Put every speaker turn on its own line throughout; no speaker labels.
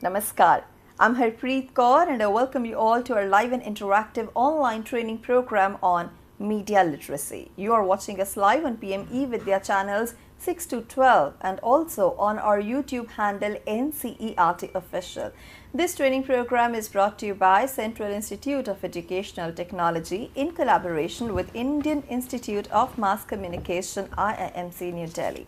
Namaskar. I'm Harpreet Kaur and I welcome you all to our live and interactive online training program on media literacy. You are watching us live on PME Vidya channels 6 to 12 and also on our YouTube handle NCERT Official. This training program is brought to you by Central Institute of Educational Technology in collaboration with Indian Institute of Mass Communication IIMC New Delhi.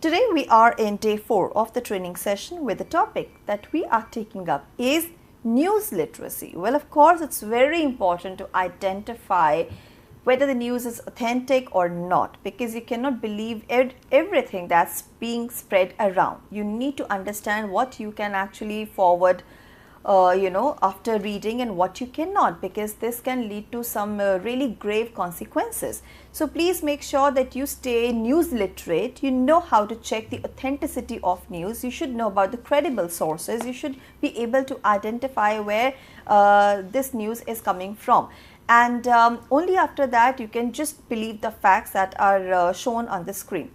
Today we are in day 4 of the training session where the topic that we are taking up is news literacy. Well, of course, it's very important to identify whether the news is authentic or not, because you cannot believe everything that's being spread around. You need to understand what you can actually forward after reading and what you cannot, because this can lead to some really grave consequences. So please make sure that you stay news literate. You know how to check the authenticity of news. You should know about the credible sources. You should be able to identify where this news is coming from. And only after that you can just believe the facts that are shown on the screen.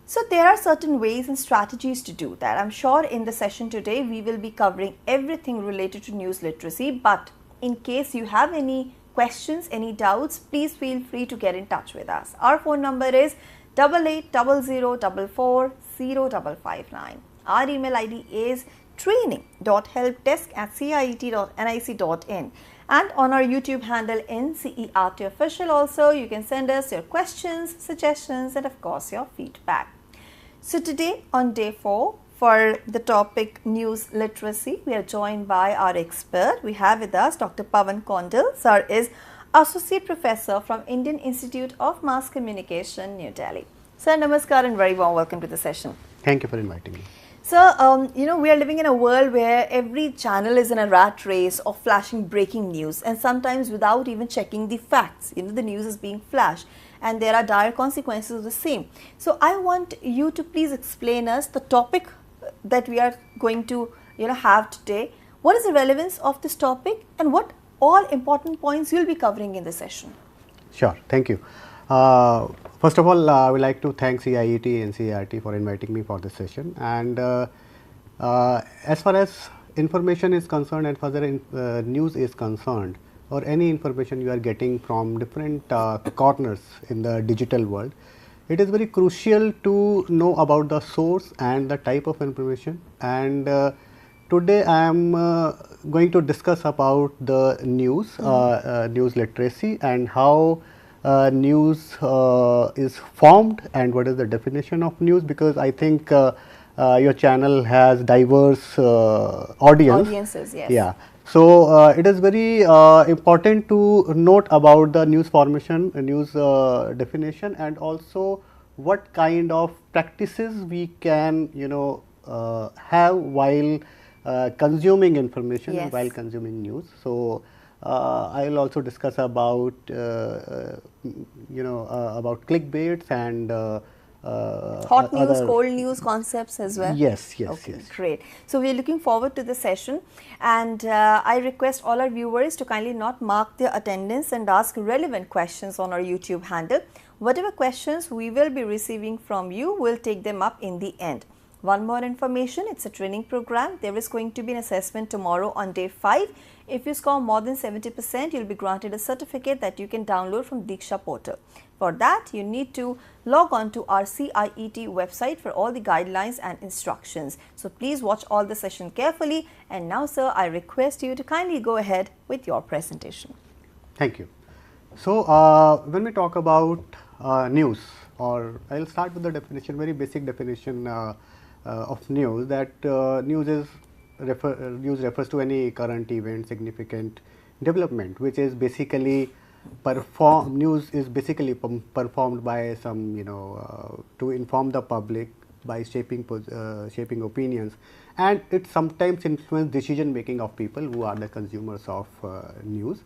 So there are certain ways and strategies to do that. I'm sure in the session today we will be covering everything related to news literacy, but in case you have any questions, any doubts, please feel free to get in touch with us. Our phone number is 8800440559. Our email ID is training.helpdesk@ciet.nic.in, and on our YouTube handle NCERT Official also you can send us your questions, suggestions and of course your feedback. So today on day 4 for the topic news literacy, we are joined by our expert. We have with us Dr. Pawan Kondal. Sir is Associate Professor from Indian Institute of Mass Communication, New Delhi. Sir, namaskar and very warm welcome to the session.
Thank you for inviting me.
So, we are living in a world where every channel is in a rat race of flashing breaking news, and sometimes without even checking the facts. The news is being flashed and there are dire consequences of the same. So, I want you to please explain us the topic that we are going to have today. What is the relevance of this topic and what all important points you will be covering in the session?
Sure, thank you. First of all, I would like to thank CIET and NCERT for inviting me for this session. And as far as information is concerned and further news is concerned, or any information you are getting from different corners in the digital world, it is very crucial to know about the source and the type of information. And today I am going to discuss about the news, news literacy, and how news is formed and what is the definition of news, because I think your channel has diverse
audiences, yes.
Yeah. So it is very important to note about the news formation, news definition, and also what kind of practices we can have while consuming information,
yes,
while consuming news. So I will also discuss about about clickbaits and
hot news, cold news concepts as well.
Yes, yes,
okay,
yes.
Great. So we are looking forward to the session, and I request all our viewers to kindly not mark their attendance and ask relevant questions on our YouTube handle. Whatever questions we will be receiving from you, we'll take them up in the end. One more information, it's a training program. There is going to be an assessment tomorrow on day 5. If you score more than 70%, you'll be granted a certificate that you can download from Diksha portal. For that, you need to log on to our CIET website for all the guidelines and instructions. So please watch all the session carefully. And now, sir, I request you to kindly go ahead with your presentation.
Thank you. So when we talk about news, or I'll start with the definition, very basic definition of news, that news refers to any current event, significant development, which is basically news is basically performed by some to inform the public by shaping opinions, and it sometimes influence decision making of people who are the consumers of news.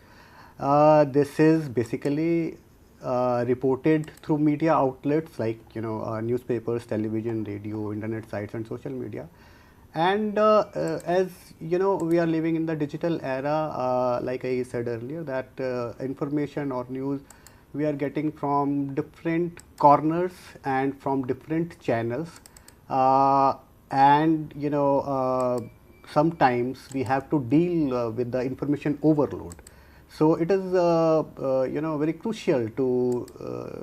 This is basically reported through media outlets like newspapers, television, radio, internet sites and social media. And as we are living in the digital era, like I said earlier, that information or news we are getting from different corners and from different channels, and sometimes we have to deal with the information overload. So it is very crucial to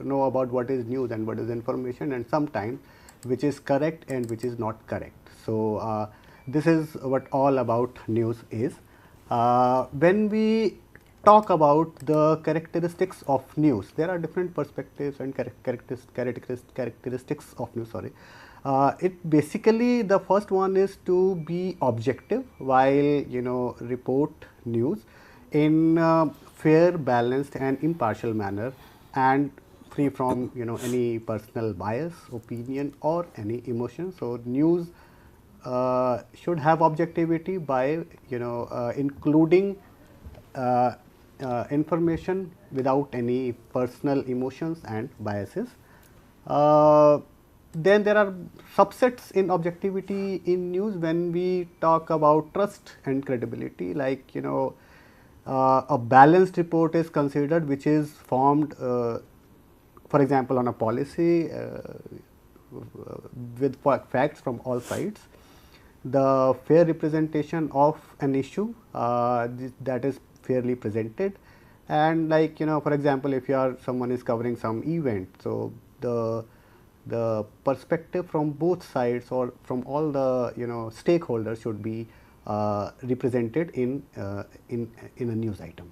know about what is news and what is information, and sometimes which is correct and which is not correct. So this is what all about news is. When we talk about the characteristics of news, there are different perspectives and characteristics of news. Sorry. It basically, the first one is to be objective while report news in fair, balanced and impartial manner, and free from any personal bias, opinion or any emotion. So news should have objectivity by including information without any personal emotions and biases. Then there are subsets in objectivity in news when we talk about trust and credibility, like a balanced report is considered which is formed for example on a policy with facts from all sides, the fair representation of an issue that is fairly presented, and like for example if you are someone is covering some event, so the perspective from both sides or from all the stakeholders should be represented in a news item.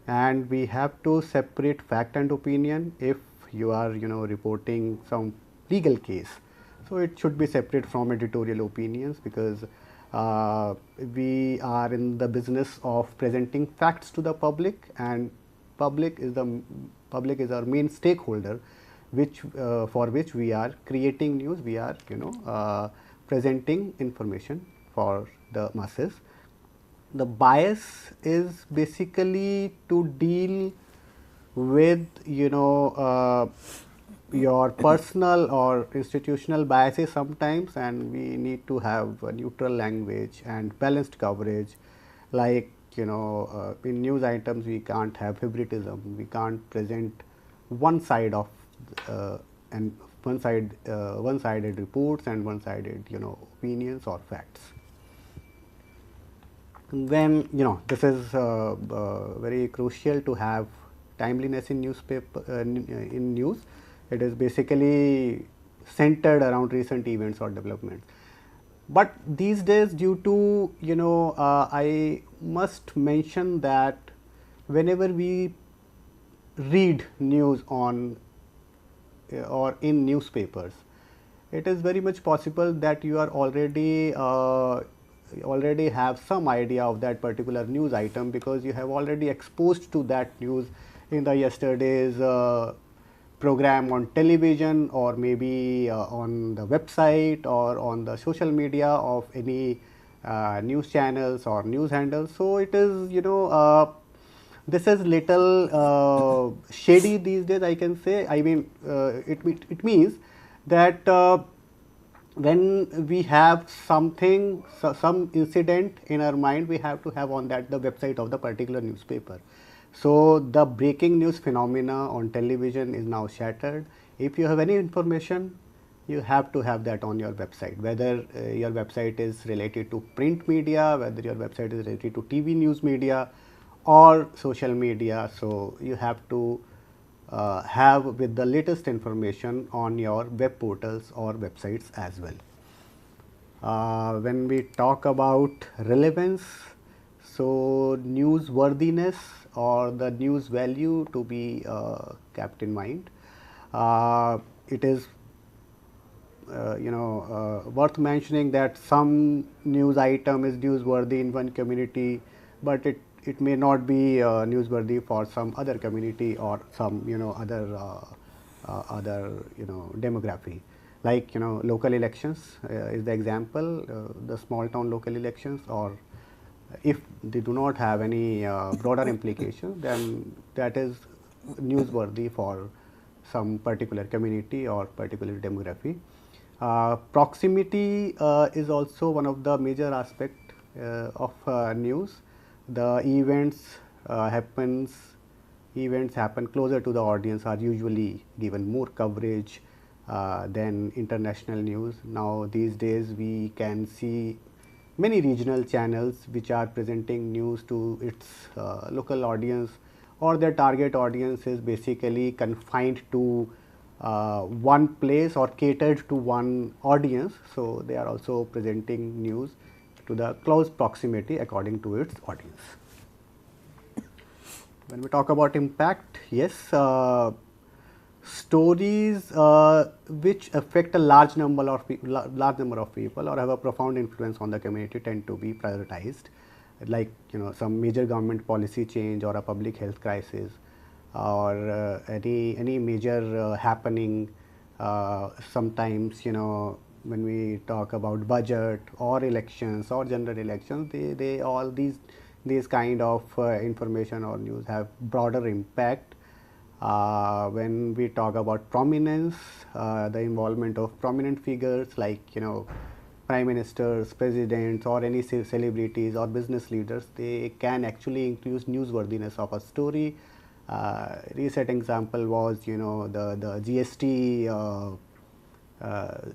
And we have to separate fact and opinion. If you are reporting some legal case, so it should be separate from editorial opinions, because we are in the business of presenting facts to the public, and public is our main stakeholder, which for which we are creating news, we are presenting information for the masses. The bias is basically to deal with your personal or institutional biases sometimes, and we need to have a neutral language and balanced coverage. Like in news items we can't have favoritism, we can't present one side of and one-sided reports and one-sided opinions or facts. Then this is very crucial to have timeliness in newspaper in news. It is basically centered around recent events or developments. But these days, due to I must mention that whenever we read news on or in newspapers, it is very much possible that you are already have some idea of that particular news item, because you have already exposed to that news in the yesterday's program on television, or maybe on the website or on the social media of any news channels or news handles. So it is this is little shady these days, I can say. I mean it means that when we have something, some incident in our mind, we have to have on that the website of the particular newspaper. So the breaking news phenomena on television is now shattered. If you have any information, you have to have that on your website, whether your website is related to print media, whether your website is related to TV news media or social media. So you have to have with the latest information on your web portals or websites as well. When we talk about relevance, so newsworthiness or the news value to be kept in mind. It is worth mentioning that some news item is newsworthy in one community, but it may not be newsworthy for some other community or some other demography. Like local elections is the example, the small town local elections, or if they do not have any broader implications, then that is newsworthy for some particular community or particular demography. Proximity is also one of the major aspect of news. The events happen closer to the audience, are usually given more coverage than international news. Now these days we can see many regional channels which are presenting news to its local audience, or their target audience is basically confined to one place or catered to one audience. So, they are also presenting news to the close proximity according to its audience. When we talk about impact, yes, stories which affect a large number of people or have a profound influence on the community tend to be prioritized, like some major government policy change or a public health crisis, or any major happening. Sometimes when we talk about budget or elections or general elections, they all these kind of information or news have broader impact. When we talk about prominence, the involvement of prominent figures like prime ministers, presidents, or any celebrities or business leaders, they can actually increase newsworthiness of a story. Recent example was the GST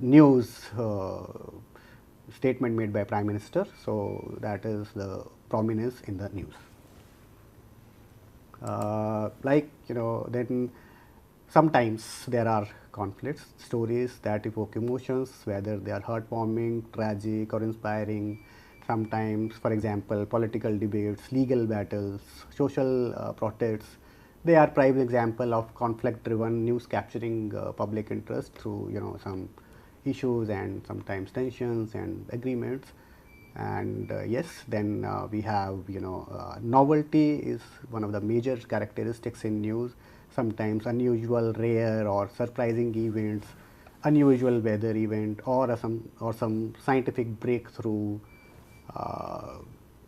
news statement made by Prime Minister. So, that is the prominence in the news. Then sometimes there are conflicts, stories that evoke emotions, whether they are heartwarming, tragic, or inspiring. Sometimes, for example, political debates, legal battles, social protests, they are prime example of conflict-driven news capturing public interest through some issues and sometimes tensions and agreements. And yes, then we have novelty is one of the major characteristics in news. Sometimes unusual, rare, or surprising events, unusual weather event, or some scientific breakthrough.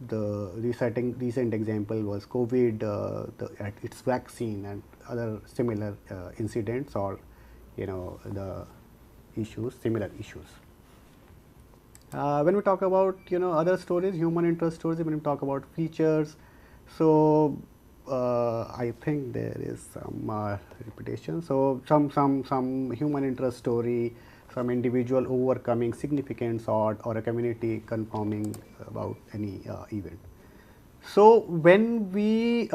The recent example was COVID, its vaccine, and other similar incidents, or the similar issues. When we talk about other stories, human interest stories, when we talk about features, so I think there is some repetition. So some human interest story, some individual overcoming significance or a community confirming about any event. So, when we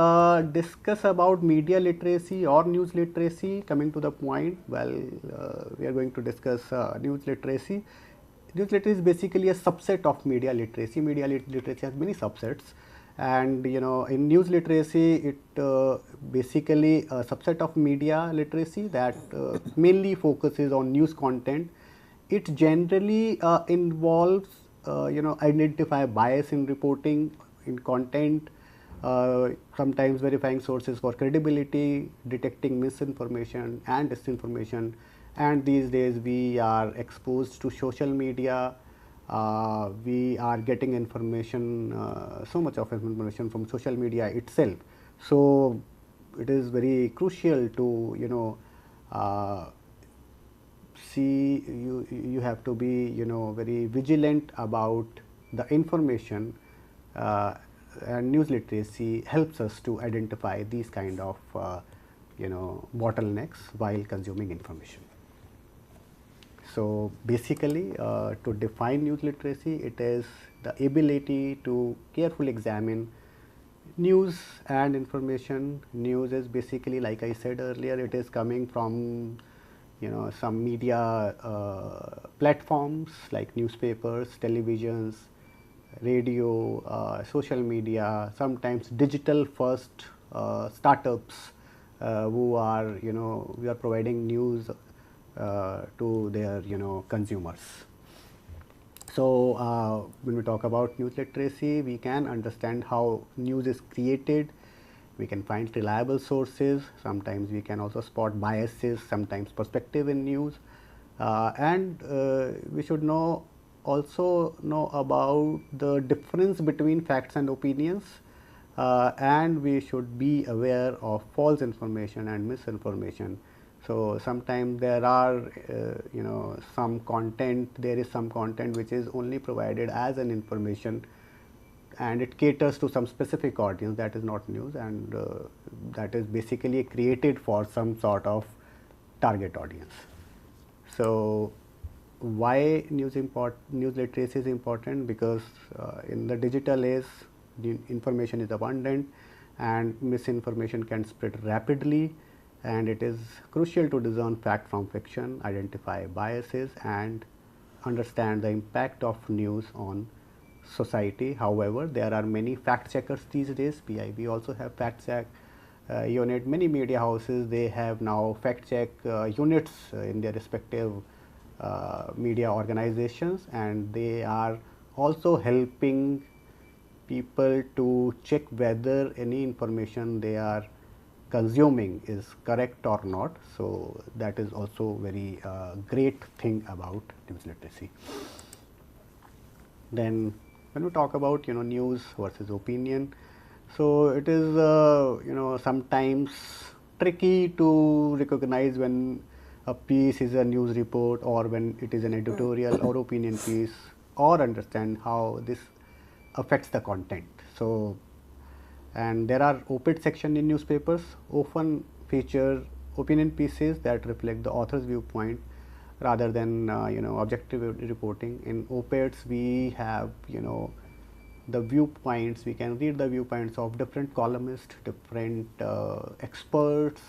discuss about media literacy or news literacy, coming to the point, well, we are going to discuss news literacy. News literacy is basically a subset of media literacy. Media literacy has many subsets, and in news literacy, it basically a subset of media literacy that mainly focuses on news content. It generally involves identify bias in reporting, in content, sometimes verifying sources for credibility, detecting misinformation and disinformation. And these days we are exposed to social media, we are getting information, so much of information from social media itself. So, it is very crucial to see, you have to be very vigilant about the information, and news literacy helps us to identify these kind of bottlenecks while consuming information. So, basically to define news literacy, it is the ability to carefully examine news and information. News is basically, like I said earlier, it is coming from some media platforms like newspapers, televisions, radio, social media, sometimes digital first startups who are we are providing news to their consumers. So, when we talk about news literacy, we can understand how news is created. We can find reliable sources. Sometimes we can also spot biases, sometimes perspective in news, and we should also know about the difference between facts and opinions, and we should be aware of false information and misinformation. So, sometimes there are some content, there is some content which is only provided as an information, and it caters to some specific audience, that is not news, and that is basically created for some sort of target audience. So, why news literacy is important? Because in the digital age, the information is abundant and misinformation can spread rapidly, and it is crucial to discern fact from fiction, identify biases, and understand the impact of news on society. However, there are many fact checkers these days. PIB also have fact check unit. Many media houses, they have now fact check units in their respective media organizations, and they are also helping people to check whether any information they are consuming is correct or not. So, that is also very great thing about news literacy. Then when we talk about news versus opinion, so it is sometimes tricky to recognize when a piece is a news report or when it is an editorial or opinion piece, or understand how this affects the content. So, and there are op-ed section in newspapers often feature opinion pieces that reflect the author's viewpoint rather than objective reporting. In op-eds we have the viewpoints, we can read the viewpoints of different columnists, different experts.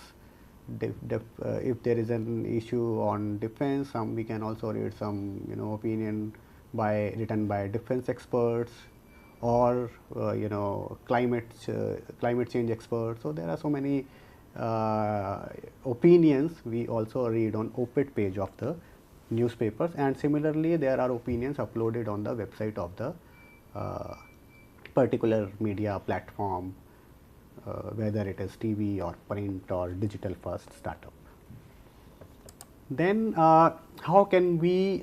If there is an issue on defense, we can also read some opinion written by defense experts, or climate change experts. So, there are so many opinions we also read on op-ed page of the newspapers, and similarly there are opinions uploaded on the website of the particular media platform, whether it is TV or print or digital first startup. Then how can we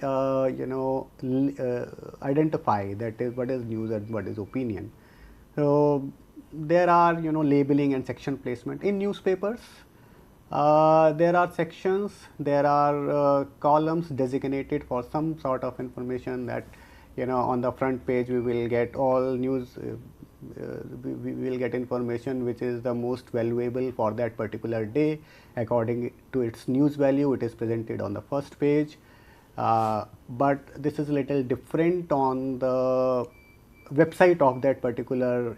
identify that is what is news and what is opinion? So, there are labeling and section placement in newspapers. There are sections, there are columns designated for some sort of information that on the front page we will get all news, we will get information which is the most valuable for that particular day. According to its news value, it is presented on the first page, but this is a little different on the website of that particular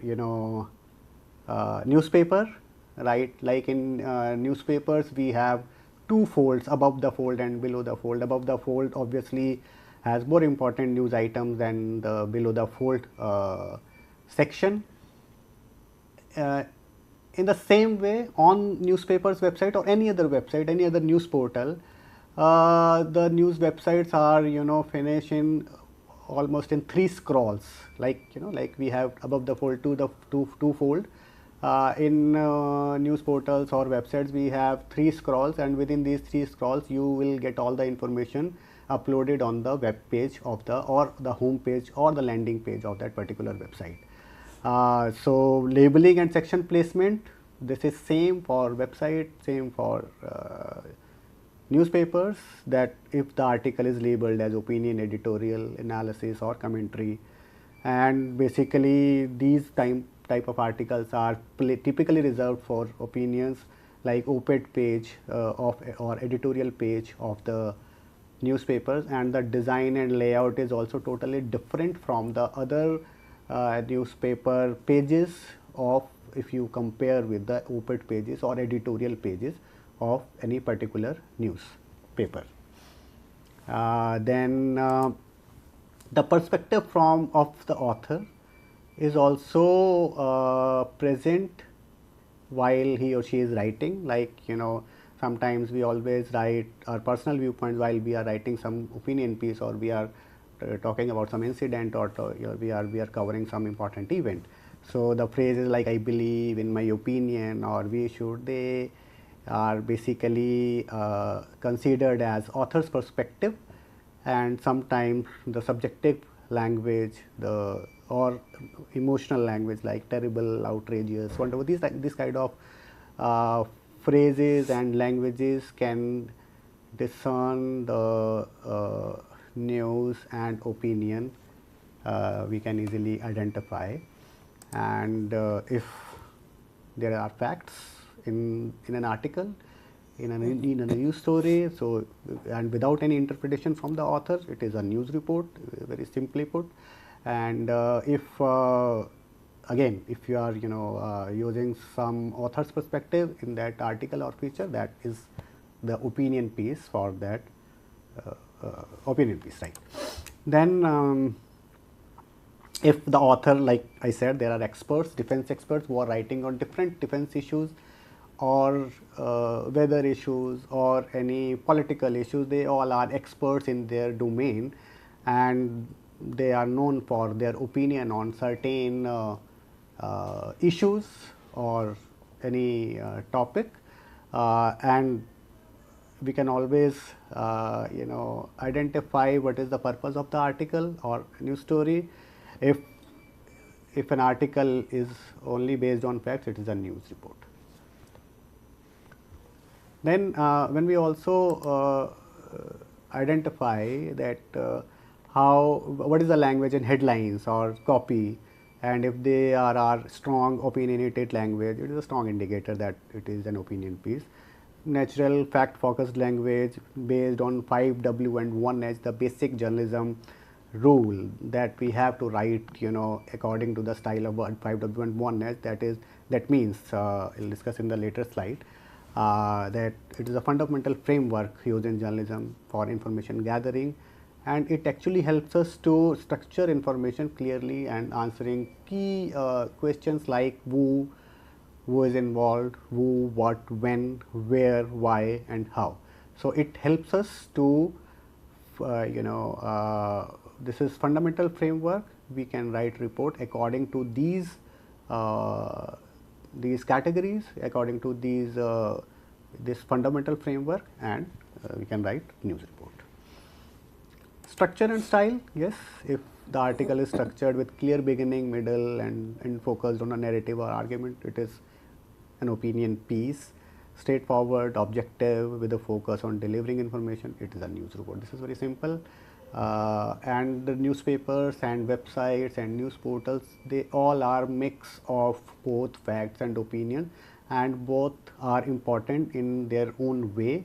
newspaper, right? Like in newspapers we have two folds, above the fold and below the fold. Above the fold obviously has more important news items than the below the fold section. In the same way, on newspapers website or any other website, any other news portal, the news websites are finished in almost in 3 scrolls, like like we have above the fold to the two fold. In news portals or websites we have 3 scrolls, and within these 3 scrolls you will get all the information uploaded on the web page of the or the home page or the landing page of that particular website. So, labeling and section placement, this is same for website, same for newspapers, that if the article is labeled as opinion, editorial, analysis or commentary, and basically these type of articles are typically reserved for opinions, like op-ed page or editorial page of the newspapers, and the design and layout is also totally different from the other newspaper pages of, if you compare with the op-ed pages or editorial pages of any particular newspaper. Then the perspective of the author is also present while he or she is writing, like sometimes we always write our personal viewpoints while we are writing some opinion piece, or we are talking about some incident, or we are covering some important event. So, the phrases like I believe, in my opinion, or we should, they are basically considered as author's perspective, and sometimes the subjective language, or emotional language like terrible, outrageous, whatever, this kind of phrases and languages can discern the news and opinion. We can easily identify, and if there are facts in an article, in a news story. So, and without any interpretation from the author, it is a news report, very simply put. And if again, if you are using some author's perspective in that article or feature, that is the opinion piece for that opinion piece, right? Then if the author, like I said, there are experts, defense experts who are writing on different defense issues or weather issues or any political issues, they all are experts in their domain, and they are known for their opinion on certain issues or any topic, and we can always identify what is the purpose of the article or news story. If an article is only based on facts, it is a news report. Then when we also identify that what is the language in headlines or copy, and if they are strong opinionated language, it is a strong indicator that it is an opinion piece. Natural fact focused language based on 5W and 1H, the basic journalism rule that we have to write according to the style of 5W and 1H. That means we'll discuss in the later slide that it is a fundamental framework used in journalism for information gathering, and it actually helps us to structure information clearly and answering key questions like who is involved, who, what, when, where, why, and how. So, it helps us to this is fundamental framework. We can write report according to these categories, according to this fundamental framework, and we can write news report. Structure and style, yes, if the article is structured with clear beginning, middle, and focused on a narrative or argument, it is an opinion piece. Straightforward, objective, with a focus on delivering information, it is a news report. This is very simple. And the newspapers and websites and news portals, they all are mix of both facts and opinion, and both are important in their own way,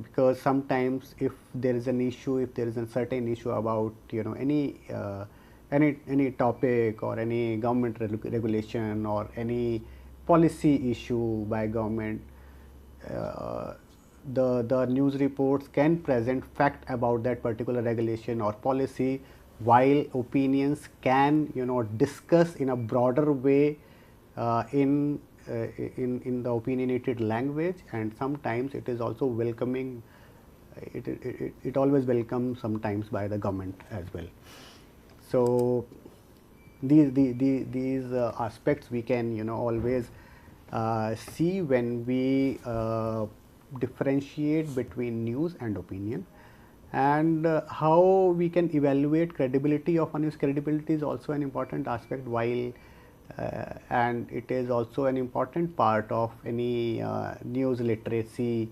because sometimes if there is an issue, if there is a certain issue about any topic or any government regulation or any policy issue by government, the news reports can present fact about that particular regulation or policy, while opinions can discuss in a broader way in the opinionated language, and sometimes it is also welcoming. It always welcomes sometimes by the government as well. So these aspects we can always see when we differentiate between news and opinion. And how we can evaluate credibility of a news. Credibility is also an important aspect, while and it is also an important part of any news literacy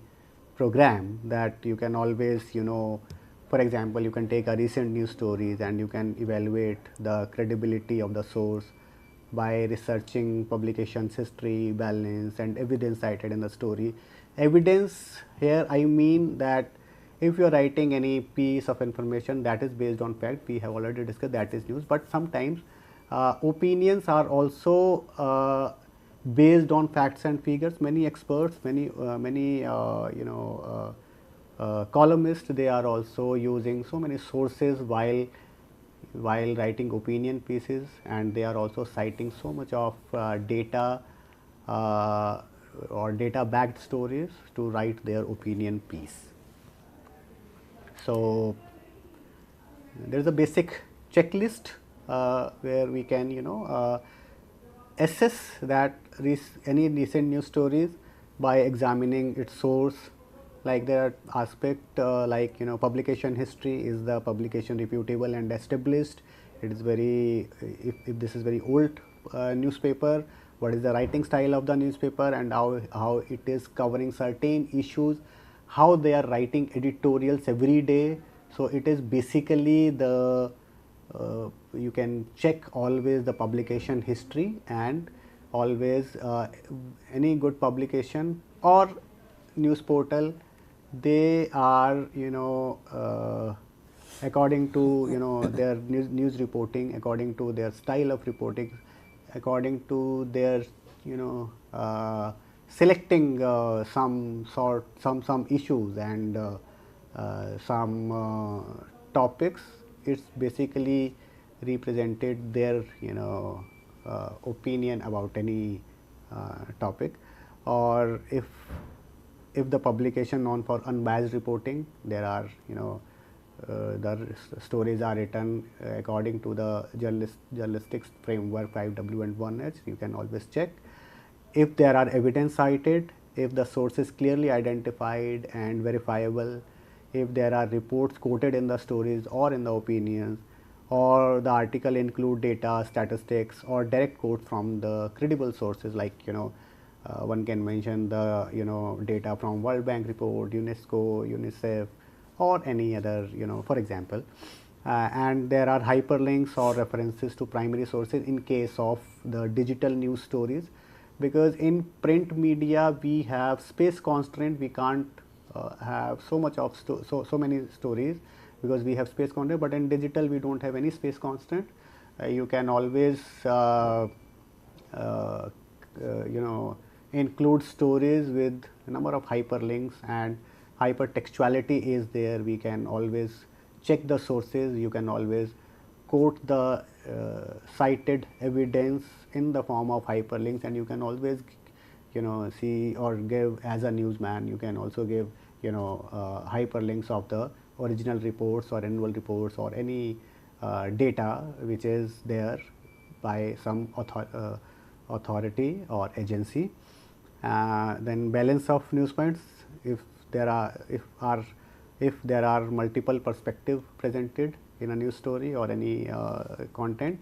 program, that you can always for example, you can take a recent news stories and you can evaluate the credibility of the source by researching publications history, balance, and evidence cited in the story. Evidence here, I mean that if you are writing any piece of information that is based on fact, we have already discussed, that is news. But sometimes opinions are also based on facts and figures. Many experts, many columnists, they are also using so many sources while writing opinion pieces, and they are also citing so much of data or data backed stories to write their opinion piece. So there is a basic checklist where we can assess that any recent news stories by examining its source. Like there are aspect like publication history, is the publication reputable and established. It is very, if this is very old newspaper, what is the writing style of the newspaper, and how it is covering certain issues, how they are writing editorials every day. So it is basically the you can check always the publication history, and always any good publication, or news portal, they are, according to, their news reporting, according to their style of reporting, according to their, selecting some issues and some topics. It's basically represented their, opinion about any topic. Or if the publication known for unbiased reporting, there are, the stories are written according to the journalistics framework 5W and 1H. You can always check if there are evidence cited, if the source is clearly identified and verifiable, if there are reports quoted in the stories or in the opinions, or the article include data, statistics, or direct quotes from the credible sources, like, one can mention the, data from World Bank report, UNESCO, UNICEF, or any other, for example. And there are hyperlinks or references to primary sources in case of the digital news stories, because in print media we have space constraint. We can't have so much of so many stories because we have space constraint, but in digital we don't have any space constraint. You can always include stories with a number of hyperlinks, and hypertextuality is there. We can always check the sources. You can always quote the cited evidence in the form of hyperlinks, and you can always, see or give, as a newsman, you can also give, hyperlinks of the original reports or annual reports or any data which is there by some authority or agency. Then balance of news points, if there are multiple perspectives presented in a news story or any content,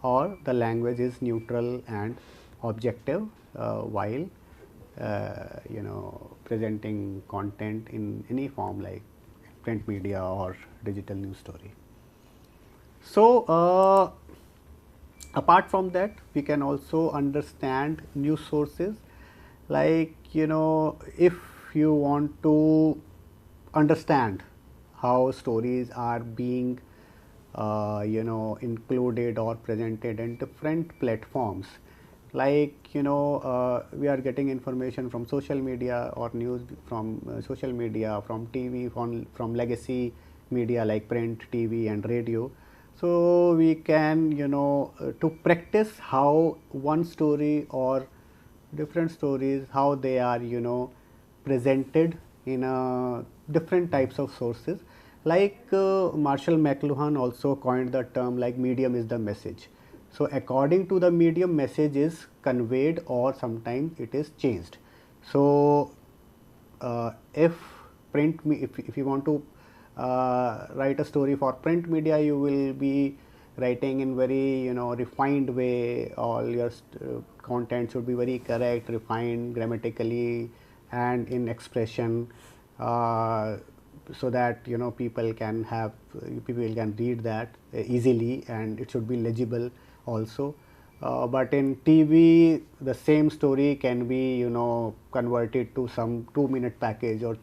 or the language is neutral and objective while presenting content in any form like print media or digital news story. So apart from that, we can also understand news sources, like, if you want to understand how stories are being included or presented in different platforms, like, we are getting information from social media or news from social media, from TV, from legacy media like print, TV and radio. So we can, to practice how one story or different stories, how they are, presented in different types of sources. Like Marshall McLuhan also coined the term like medium is the message. So according to the medium, message is conveyed or sometimes it is changed. So if you want to write a story for print media, you will be writing in very, refined way. All your content should be very correct, refined grammatically and in expression, so that, people can read that easily, and it should be legible also. But in TV, the same story can be, converted to some 2-minute package or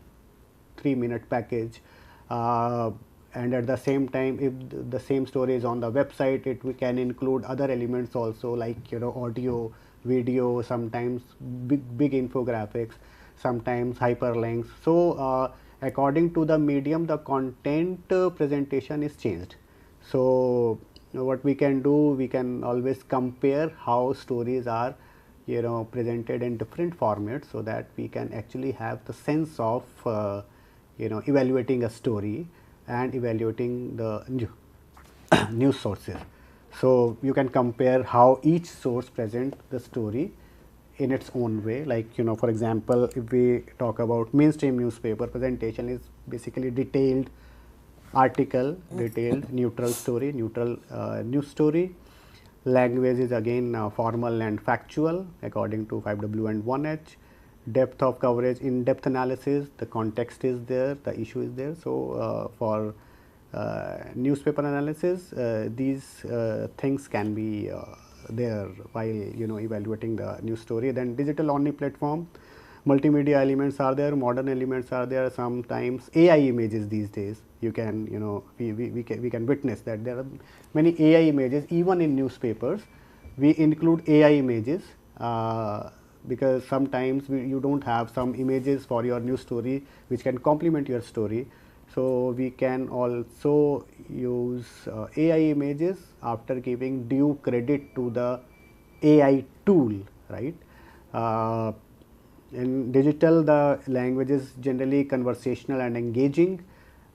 3-minute package. And at the same time, if the same story is on the website, we can include other elements also, like, audio, video, sometimes big infographics, sometimes hyperlinks. So according to the medium, the content presentation is changed. So what we can do, we can always compare how stories are, presented in different formats, so that we can actually have the sense of evaluating a story and evaluating the news sources. So you can compare how each source present the story in its own way. Like, for example, if we talk about mainstream newspaper, presentation is basically detailed article, detailed neutral story, neutral news story. Language is again formal and factual according to 5W and 1H. Depth of coverage, in-depth analysis, the context is there, the issue is there. So for newspaper analysis, these things can be there while evaluating the news story. Then digital only platform, multimedia elements are there, modern elements are there, sometimes AI images these days. You can, we can witness that there are many AI images even in newspapers. We include AI images because sometimes you don't have some images for your news story which can complement your story. So we can also use AI images after giving due credit to the AI tool, right? In digital, the language is generally conversational and engaging,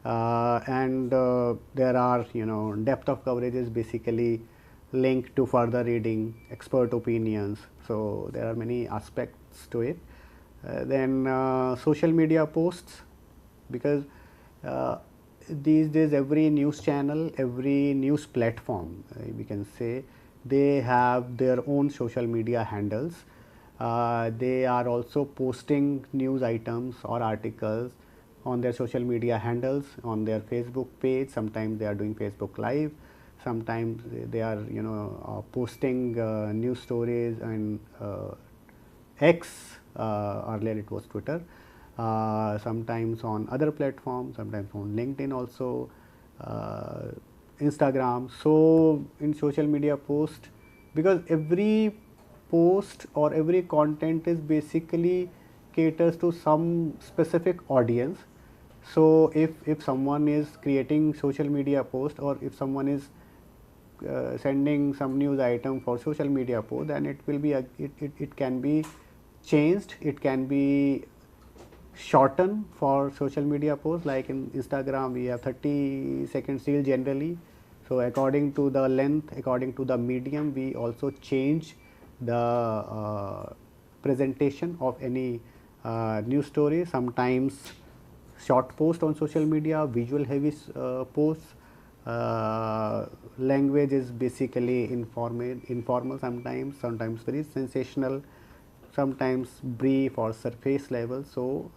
and there are, depth of coverage is basically linked to further reading, expert opinions. So there are many aspects to it. Then social media posts, because these days every news channel, every news platform, we can say, they have their own social media handles. They are also posting news items or articles on their social media handles, on their Facebook page. Sometimes they are doing Facebook Live. Sometimes they are, posting news stories and X, earlier it was Twitter, sometimes on other platforms, sometimes on LinkedIn also, Instagram. So in social media post, because every post or every content is basically caters to some specific audience. So if someone is creating social media post, or if someone is sending some news item for social media post, then it will be it can be changed, it can be shortened for social media posts. Like in Instagram we have 30-second reel generally. So according to the length, according to the medium, we also change the presentation of any news story. Sometimes short post on social media, visual heavy posts. Language is basically informal sometimes very sensational, sometimes brief or surface level. So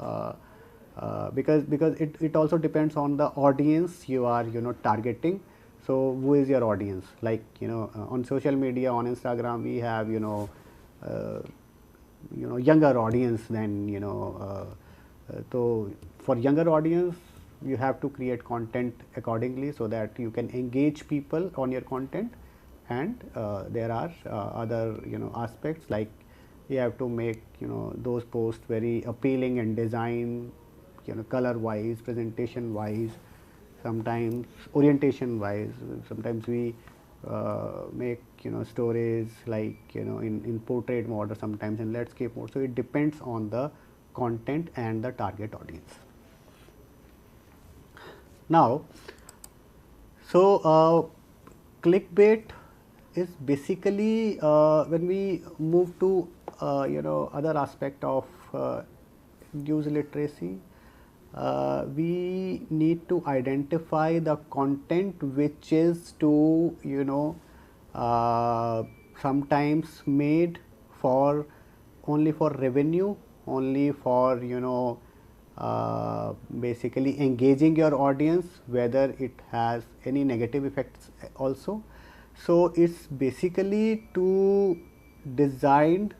because it also depends on the audience you are targeting. So who is your audience? Like on social media, on Instagram, we have younger audience than so for younger audience you have to create content accordingly so that you can engage people on your content. And there are other aspects, like you have to make those posts very appealing and design, color wise, presentation wise, sometimes orientation wise. Sometimes we make stories like in portrait mode, or sometimes in landscape mode. So it depends on the content and the target audience. Now, so clickbait is basically when we move to other aspect of news literacy, we need to identify the content which is to sometimes made for only for revenue, only for basically engaging your audience, whether it has any negative effects also. So it's basically to designed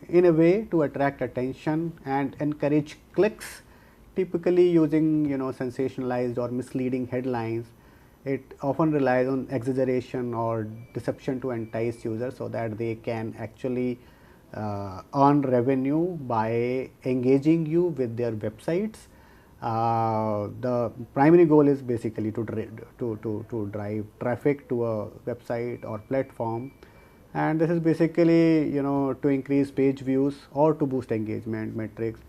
in a way to attract attention and encourage clicks, typically using sensationalized or misleading headlines. It often relies on exaggeration or deception to entice users so that they can actually earn revenue by engaging you with their websites. The primary goal is basically to drive traffic to a website or platform, and this is basically to increase page views or to boost engagement metrics,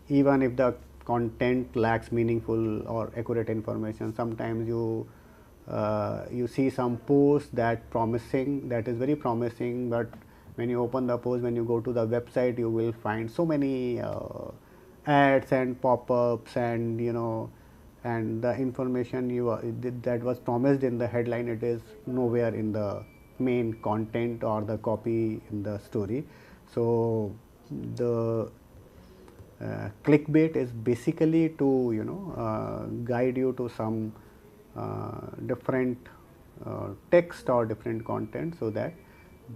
even if the content lacks meaningful or accurate information. Sometimes you see some post that is very promising, but when you open the post, when you go to the website, you will find so many ads and pop-ups, and and the information that was promised in the headline, it is nowhere in the main content or the copy in the story. So the clickbait is basically to guide you to some different text or different content, so that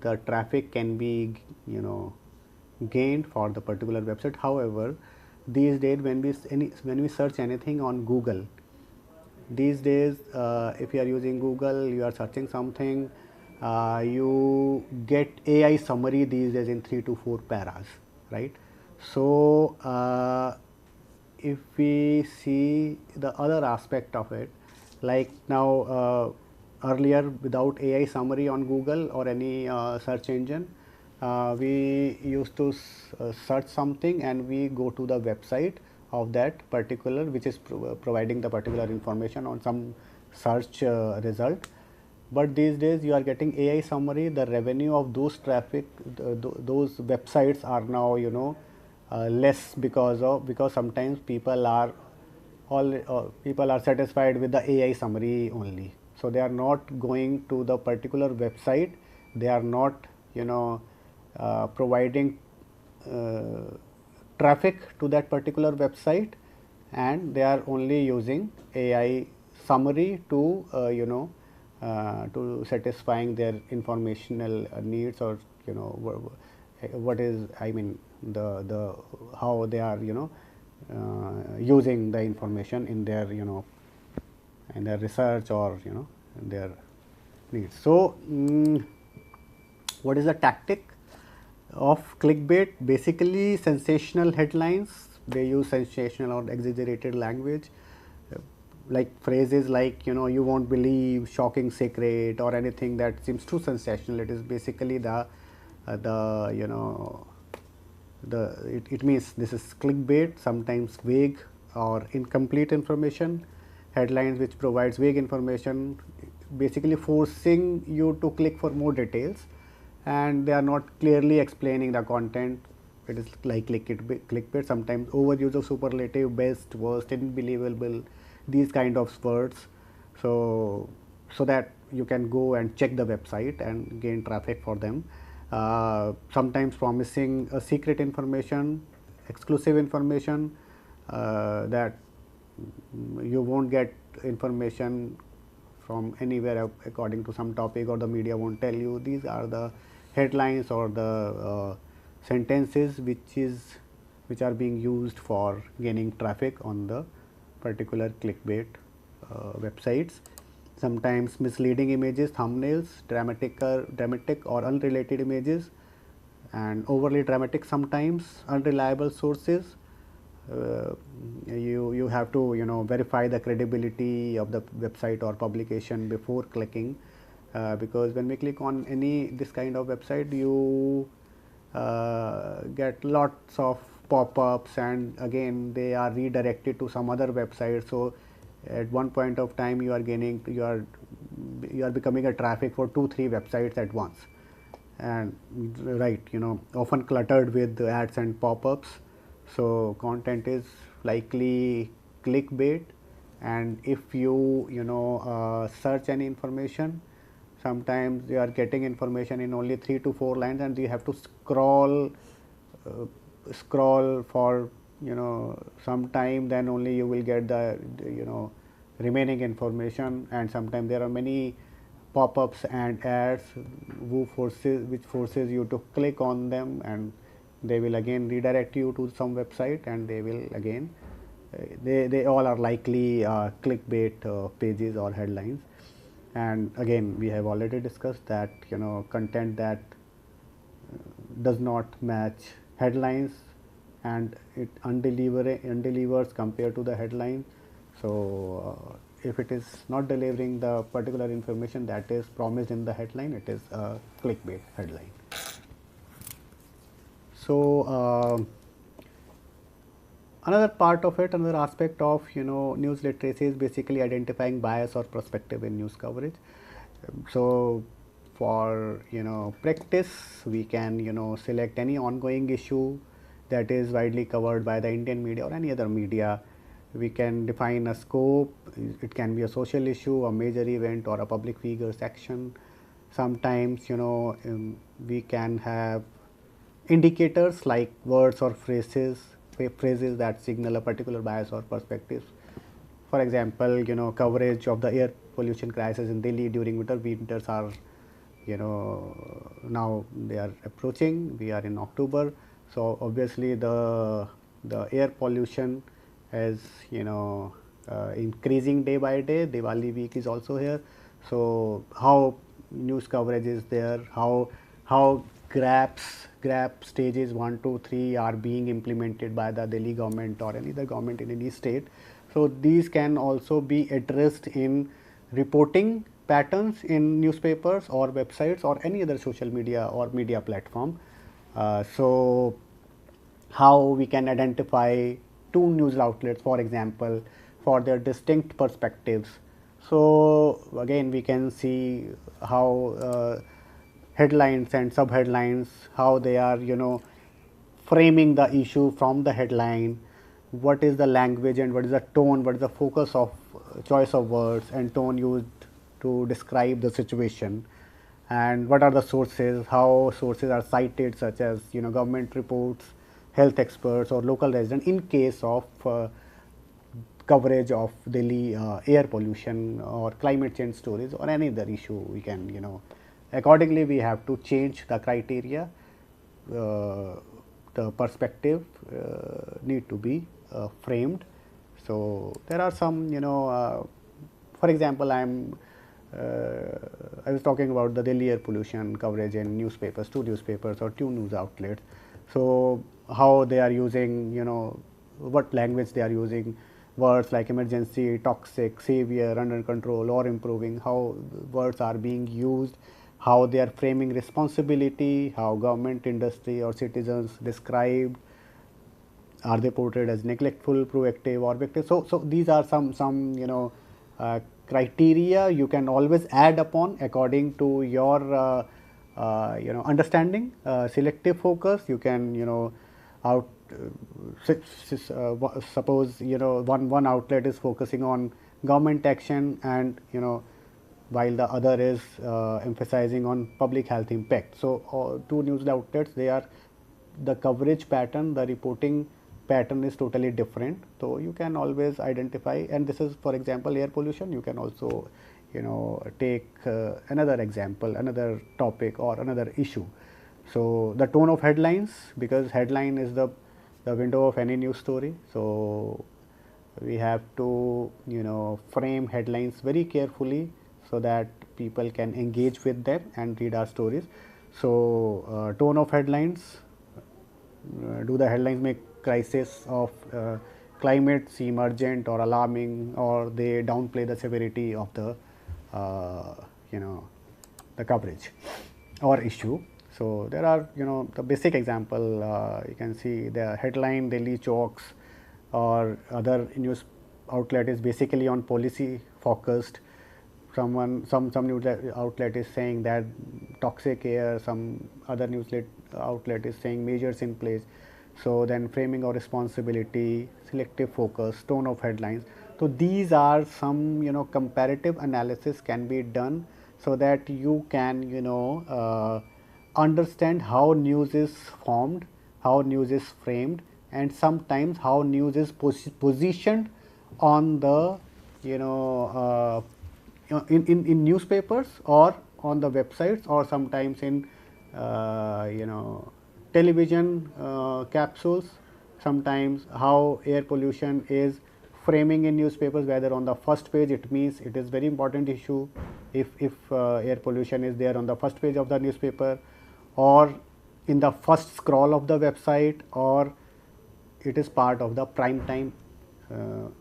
the traffic can be gained for the particular website. However, these days when we search anything on Google, these days if you are using Google, you are searching something, you get AI summary these days in 3 to 4 paras, right? So if we see the other aspect of it, like now earlier without AI summary on Google or any search engine, we used to search something and we go to the website of that particular, which is providing the particular information on some search result. But these days you are getting AI summary, the revenue of those traffic, those websites are now, you know, less because sometimes people are people are satisfied with the AI summary only. So they are not going to the particular website. They are not, you know, providing traffic to that particular website, and they are only using AI summary to to satisfying their informational needs, or you know what is, I mean, the how they are, you know, using the information in their, you know, in their research, or you know, in their needs. So what is the tactic of clickbait? Basically sensational headlines. They use sensational or exaggerated language, like phrases like, you know, you won't believe, shocking secret, or anything that seems too sensational. It is basically the you know, it means this is clickbait. Sometimes vague or incomplete information, headlines which provides vague information, basically forcing you to click for more details, and they are not clearly explaining the content. It is like clickbait. Sometimes overuse of superlative, best, worst, unbelievable, these kind of words, so that you can go and check the website and gain traffic for them. Sometimes promising a secret information, exclusive information, that you won't get information from anywhere according to some topic, or the media won't tell you. These are the headlines or the sentences which are being used for gaining traffic on the particular clickbait websites. Sometimes misleading images, thumbnails, dramatic or unrelated images, and overly dramatic, sometimes unreliable sources. You have to, you know, verify the credibility of the website or publication before clicking, because when we click on any this kind of website, you get lots of pop-ups, and again they are redirected to some other website. So at one point of time you are becoming a traffic for 2-3 websites at once, and right, you know, often cluttered with ads and pop-ups. So content is likely clickbait, and if you know, search any information, sometimes you are getting information in only 3 to 4 lines, and you have to scroll for, you know, some time, then only you will get the, you know, remaining information. And sometimes there are many pop-ups and ads which forces you to click on them, and they will again redirect you to some website, and they will again they all are likely clickbait pages or headlines. And again, we have already discussed that, you know, content that does not match headlines, and it undelivers compared to the headline. So if it is not delivering the particular information that is promised in the headline, it is a clickbait headline. So another part of it, another aspect of, you know, news literacy is basically identifying bias or perspective in news coverage. So for, you know, practice, we can, you know, select any ongoing issue that is widely covered by the Indian media or any other media. We can define a scope. It can be a social issue, a major event, or a public figure's action. Sometimes, you know, we can have indicators like words or phrases that signal a particular bias or perspective. For example, you know, coverage of the air pollution crisis in Delhi during winters are, you know, now they are approaching. We are in October. So obviously the air pollution is increasing day by day. Diwali week is also here. So how news coverage is there, how GRAP stages 1, 2, 3 are being implemented by the Delhi government or any other government in any state. So these can also be addressed in reporting patterns in newspapers or websites or any other social media or media platform. So how we can identify two news outlets, for example, for their distinct perspectives. So again, we can see how headlines and subheadlines, how they are framing the issue from the headline, what is the language and what is the tone, what is the focus of choice of words and tone used to describe the situation, and what are the sources, how sources are cited, such as government reports, health experts or local residents in case of coverage of Delhi air pollution or climate change stories or any other issue. We can accordingly we have to change the criteria. The perspective need to be framed. So there are some for example, I was talking about the Delhi air pollution coverage in newspapers, two newspapers or two news outlets. So how they are using, what language they are using, words like emergency, toxic, savior, under control or improving, how words are being used, how they are framing responsibility, how government, industry or citizens described, are they portrayed as neglectful, proactive or victim. So these are some criteria you can always add upon according to your understanding. Selective focus, you can out suppose one outlet is focusing on government action and while the other is emphasizing on public health impact. So two news outlets, they are, the coverage pattern, the reporting pattern is totally different. So you can always identify, and this is for example air pollution. You can also take another example, another topic or another issue. So the tone of headlines, because headline is the window of any news story. So we have to frame headlines very carefully so that people can engage with them and read our stories. So tone of headlines, do the headlines make crisis of climate seem urgent or alarming, or they downplay the severity of the the coverage or issue. So there are the basic example, you can see the headline Delhi chokes or other news outlet is basically on policy focused. Some news outlet is saying that toxic air, some other news outlet is saying measures in place. So then framing of responsibility, selective focus, tone of headlines. So these are some comparative analysis can be done so that you can understand how news is formed, how news is framed, and sometimes how news is positioned on the in newspapers or on the websites, or sometimes in television capsules. Sometimes how air pollution is framing in newspapers, whether on the first page, it means it is very important issue if air pollution is there on the first page of the newspaper, or in the first scroll of the website, or it is part of the prime time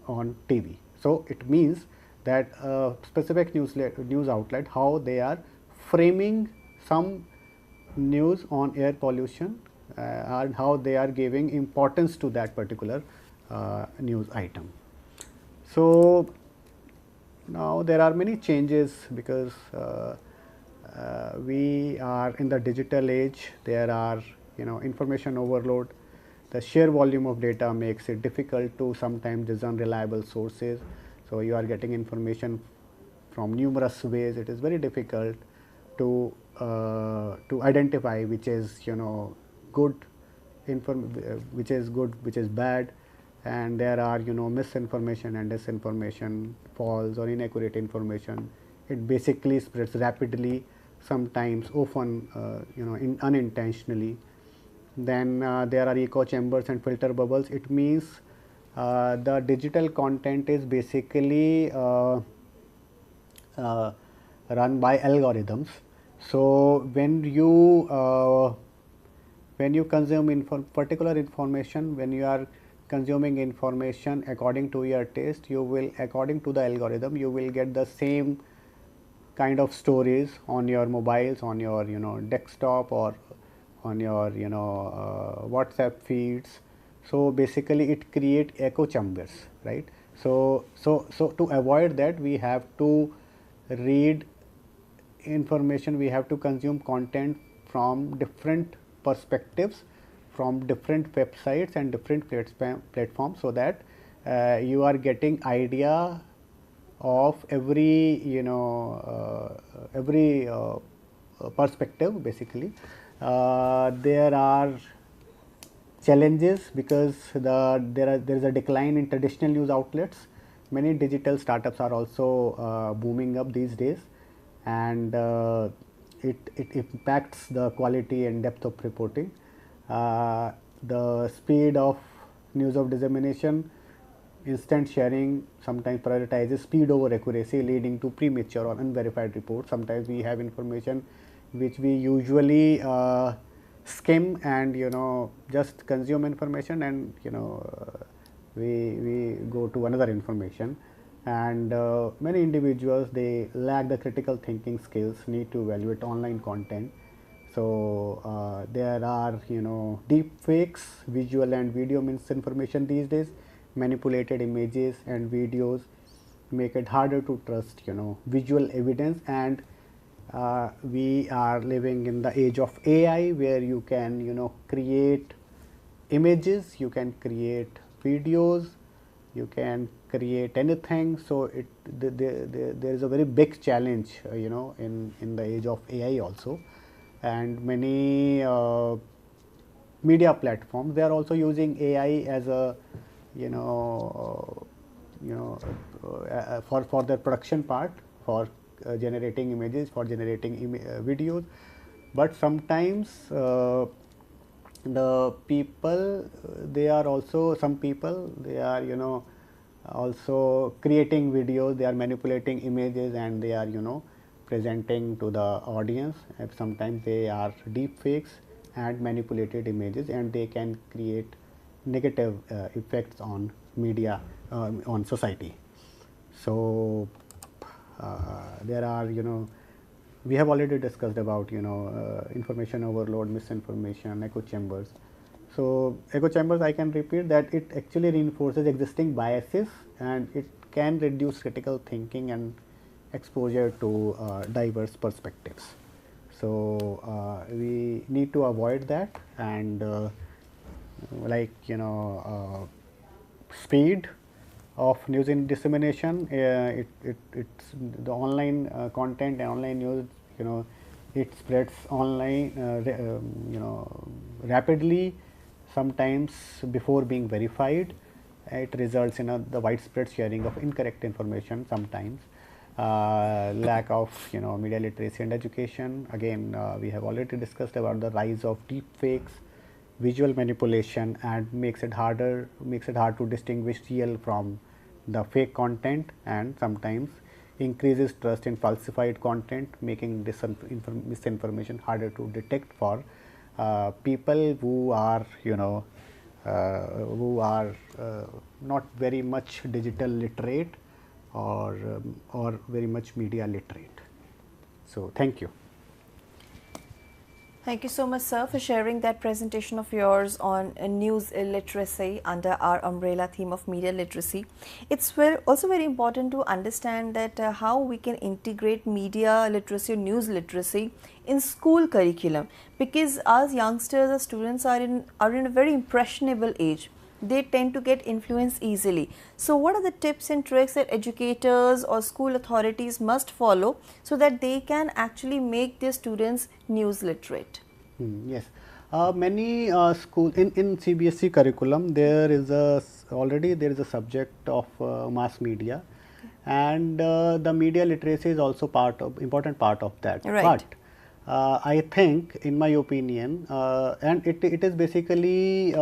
on TV. So it means that specific news outlet, how they are framing some news on air pollution and how they are giving importance to that particular news item. So now there are many changes because we are in the digital age. There are information overload. The sheer volume of data makes it difficult to sometimes discern reliable sources. So you are getting information from numerous ways. It is very difficult to identify which is good, which is good, which is bad, and there are misinformation and disinformation, false or inaccurate information. It basically spreads rapidly, sometimes often unintentionally. Then there are echo chambers and filter bubbles. It means the digital content is basically run by algorithms. So when you consume particular information, when you are consuming information according to your taste, you will, according to the algorithm, you will get the same kind of stories on your mobiles, on your desktop, or on your WhatsApp feeds. So basically it create echo chambers, right? So to avoid that, we have to read information, we have to consume content from different perspectives, from different websites and different platforms, so that you are getting idea of every perspective. Basically there are challenges because there is a decline in traditional news outlets. Many digital startups are also booming up these days, and it impacts the quality and depth of reporting. The speed of news of dissemination, instant sharing sometimes prioritizes speed over accuracy, leading to premature or unverified reports. Sometimes we have information which we usually skim and just consume information, and we go to another information. And many individuals, they lack the critical thinking skills, need to evaluate online content. So there are deep fakes, visual and video misinformation these days. Manipulated images and videos make it harder to trust visual evidence. And we are living in the age of AI, where you can create images, you can create videos, you can create anything. So there is a very big challenge in the age of AI also. And many media platforms, they are also using AI as a for their production part, for generating images, for generating videos. But sometimes the people, they are also, some people, they are also creating videos, they are manipulating images, and they are presenting to the audience. And sometimes they are deep fakes and manipulated images, and they can create negative effects on media, on society. So there are we have already discussed about information overload, misinformation, echo chambers. So echo chambers, I can repeat that it actually reinforces existing biases, and it can reduce critical thinking and exposure to diverse perspectives. So we need to avoid that. And like speed of news in dissemination, it's the online content and online news, it spreads online rapidly, sometimes before being verified. It results in the widespread sharing of incorrect information sometimes. Lack of media literacy and education. Again, we have already discussed about the rise of deep fakes, visual manipulation, and makes it hard to distinguish real from the fake content, and sometimes increases trust in falsified content, making misinformation harder to detect for people who are not very much digital literate, or very much media literate. So thank you.
Thank you so much, sir, for sharing that presentation of yours on news literacy under our umbrella theme of media literacy. It's also very important to understand that how we can integrate media literacy or news literacy in school curriculum, because as youngsters, as students are in a very impressionable age. They tend to get influenced easily. So what are the tips and tricks that educators or school authorities must follow so that they can actually make their students news literate?
Yes, many schools in CBSE curriculum, there is already a subject of mass media, and the media literacy is also important part of that.
Right.
I think, in my opinion, and it is basically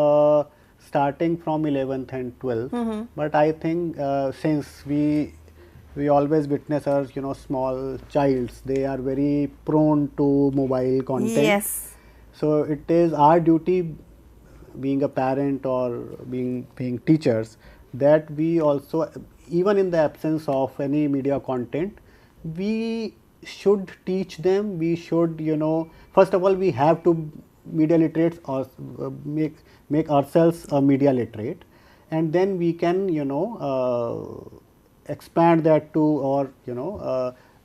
starting from 11th and 12th. But I think since we always witness our small childs, they are very prone to mobile content.
Yes.
So it is our duty, being a parent or being teachers, that we also, even in the absence of any media content, we should teach them. We should, first of all, we have to media literate or make ourselves a media literate, and then we can expand that to, or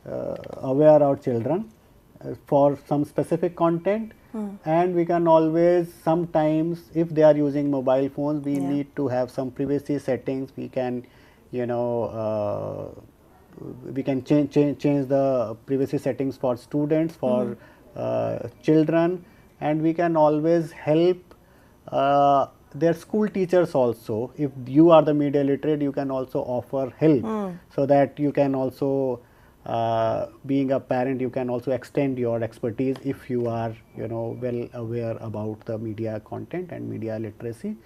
aware our children for some specific content. And we can always, sometimes if they are using mobile phones, we need to have some privacy settings. We can change the privacy settings for students, for children, and we can always help their school teachers also. If you are the media literate, you can also offer help, so that you can also, being a parent, you can also extend your expertise if you are well aware about the media content and media literacy.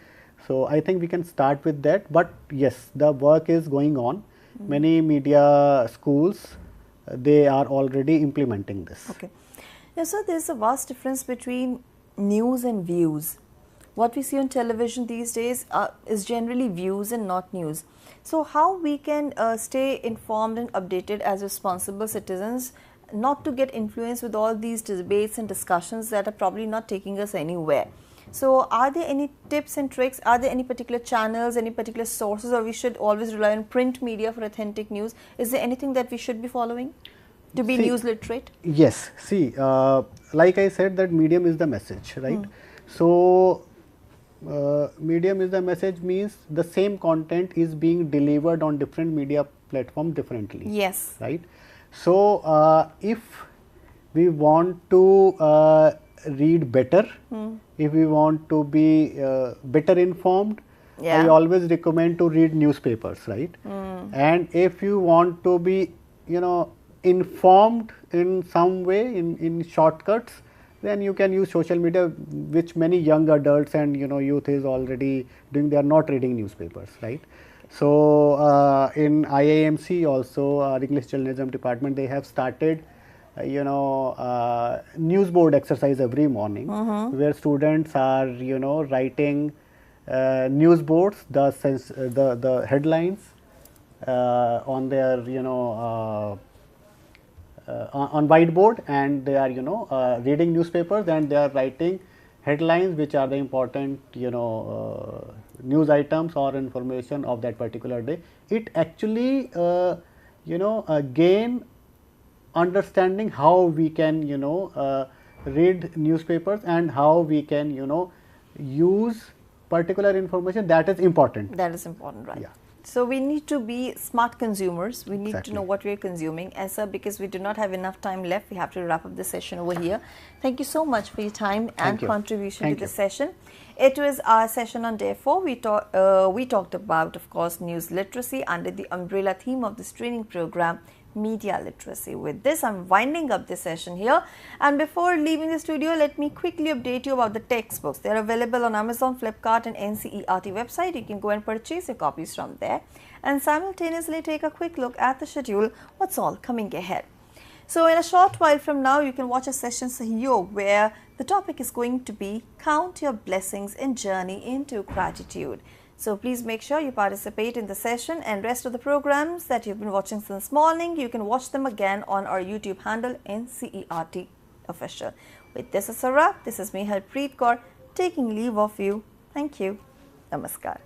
So I think we can start with that. But yes, the work is going on. Many media schools, they are already implementing this.
Okay. Now, sir, there is a vast difference between news and views. What we see on television these days is generally views and not news. So how we can stay informed and updated as responsible citizens, not to get influenced with all these debates and discussions that are probably not taking us anywhere. So are there any tips and tricks? Are there any particular channels, any particular sources, or we should always rely on print media for authentic news? Is there anything that we should be following to be news literate?
Yes. See, like I said, that medium is the message, right? So medium is the message means the same content is being delivered on different media platform differently.
Yes.
Right. So if we want to read better, if we want to be better informed, I always recommend to read newspapers, right? And if you want to be informed in some way, in shortcuts, then you can use social media, which many young adults and youth is already doing. They are not reading newspapers, right? So in IIMC also, our English Journalism department, they have started news board exercise every morning, where students are writing news boards, the headlines on their on whiteboard, and they are reading newspapers, and they are writing headlines which are the important news items or information of that particular day. It actually gain understanding how we can read newspapers and how we can use particular information that is important.
That is important, right?
Yeah.
So we need to be smart consumers. We need
Exactly.
to know what we are consuming. And sir, because we do not have enough time left, we have to wrap up the session over here. Thank you so much for your time and contribution to the session. It was our session on day 4. We talked about, of course, news literacy under the umbrella theme of this training program, media literacy. With this, I'm winding up the session here. And before leaving the studio, let me quickly update you about the textbooks. They're available on Amazon, Flipkart and NCERT website. You can go and purchase your copies from there and simultaneously take a quick look at the schedule, what's all coming ahead. So in a short while from now, you can watch a session Sahyog, where the topic is going to be Count Your Blessings and Journey into Gratitude. So please make sure you participate in the session, and rest of the programs that you've been watching since morning, you can watch them again on our YouTube handle NCERT Official. With this is a wrap. This is me, Harpreet Kaur, taking leave of you. Thank you. Namaskar.